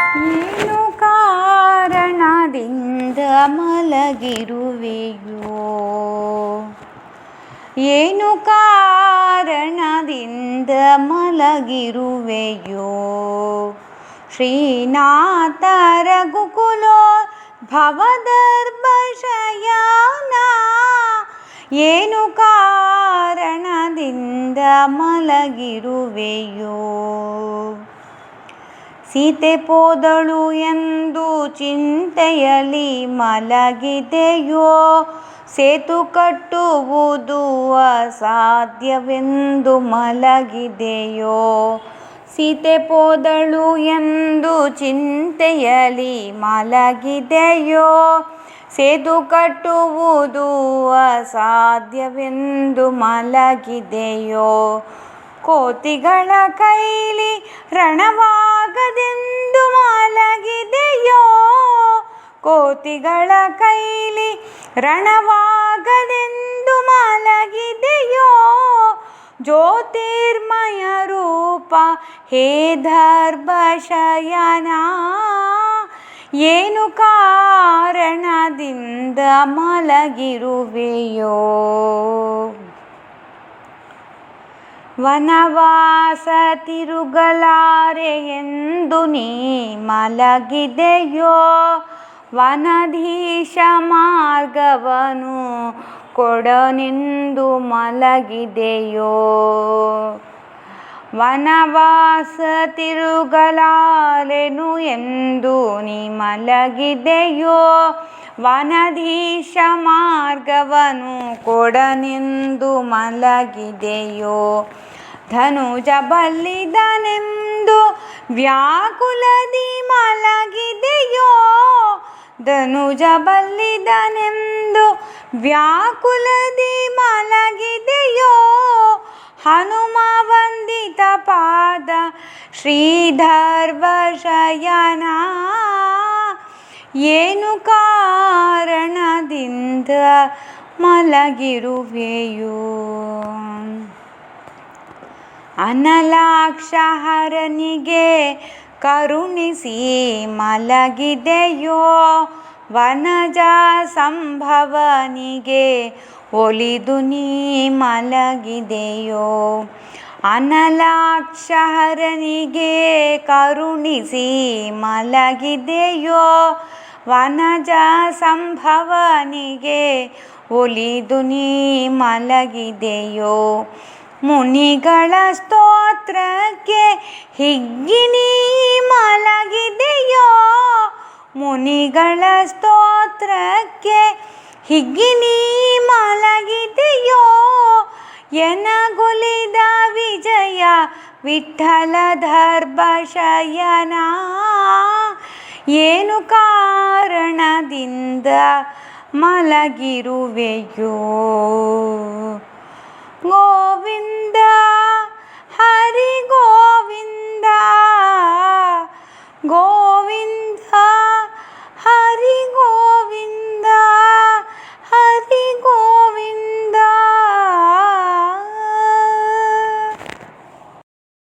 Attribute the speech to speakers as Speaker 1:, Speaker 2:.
Speaker 1: ಏನು ಕಾರಣದಿಂದ ಮಲಗಿರುವೆಯೋ, ಏನು ಕಾರಣದಿಂದ ಮಲಗಿರುವೆಯೋ, ಶ್ರೀನಾಥ ರಘುಕುಲೋ ಭವದರ್ಭಶಯನ. ಏನು ಕಾರಣದಿಂದ ಮಲಗಿರುವೆಯೋ, ಸೀತೆ ಪೋದಳು ಎಂದು ಚಿಂತೆಯಲ್ಲಿ ಮಲಗಿದೆಯೋ, ಸೇತು ಕಟ್ಟುವುದು ಅಸಾಧ್ಯವೆಂದು ಮಲಗಿದೆಯೋ. ಸೀತೆ ಪೋದಳು ಎಂದು ಚಿಂತೆಯಲ್ಲಿ ಮಲಗಿದೆಯೋ, ಸೇತು ಕಟ್ಟುವುದು ಅಸಾಧ್ಯವೆಂದು ಮಲಗಿದೆಯೋ. ಕೋತಿಗಳ ಕೈಲಿ ರಣವಾಗದೆಂದು ಮಲಗಿದೆಯೋ, ಕೋತಿಗಳ ಕೈಲಿ ರಣವಾಗದೆಂದು ಮಲಗಿದೆಯೋ. ಜ್ಯೋತಿರ್ಮಯ ರೂಪ ಹೇ ದರ್ಭಶಯನ, ಏನು ಕಾರಣದಿಂದ ಮಲಗಿರುವೆಯೋ. ವನವಾಸ ತಿರುಗಲಾರೆ ಎಂದು ನೀ ಮಲಗಿದೆಯೋ, ವನಧೀಶ ಮಾರ್ಗವನು ಕೊಡನೆಂದು ಮಲಗಿದೆಯೋ. ವನವಾಸ ತಿರುಗಲಾರೆನು ಎಂದು ನೀ ಮಲಗಿದೆಯೋ, ವನಧೀಶ ಮಾರ್ಗವನು ಕೊಡನೆಂದು ಮಲಗಿದೆಯೋ. ಧನುಜ ಬಲ್ಲಿದನೆಂದು ವ್ಯಾಕುಲದಿ ಮಲಗಿದೆಯೋ, ಧನುಜ ಬಲ್ಲಿದನೆಂದು ವ್ಯಾಕುಲದಿ ಮಲಗಿದೆಯೋ. ಹನುಮ ವಂದಿತ ಪಾದ ಶ್ರೀಧರ್ಭಶಯನ, ಏನು ಕಾರಣದಿಂದ ಮಲಗಿರುವೆಯೋ. ಅನಲಾಕ್ಷಹರನಿಗೆ ಕರುಣಿಸಿ ಮಲಗಿದೆಯೋ, ವನಜ ಸಂಭವನಿಗೆ ಒಲಿದು ನೀ ಮಲಗಿದೆಯೋ. ಅನಲಾಕ್ಷಹರನಿಗೆ ಕರುಣಿಸಿ ಮಲಗಿದೆಯೋ, ವನಜ ಸಂಭವನಿಗೆ ಒಲಿದು ನೀ ಮಲಗಿದೆಯೋ. ಮುನಿಗಳ ಸ್ತೋತ್ರಕ್ಕೆ ಹಿಗ್ಗಿ ನೀ ಮಲಗಿದೆಯೋ, ಮುನಿಗಳ ಸ್ತೋತ್ರಕ್ಕೆ ಹಿಗ್ಗಿ ನೀ ಮಲಗಿದೆಯೋ. ಎನಗೊಲಿದ ವಿಜಯ ವಿಠ್ಠಲ ದರ್ಭಶಯನ, ಏನು ಕಾರಣದಿಂದ ಮಲಗಿರುವೆಯೋ. ಗೋವಿಂದ ಹರಿ ಗೋವಿಂದ, ಗೋವಿಂದ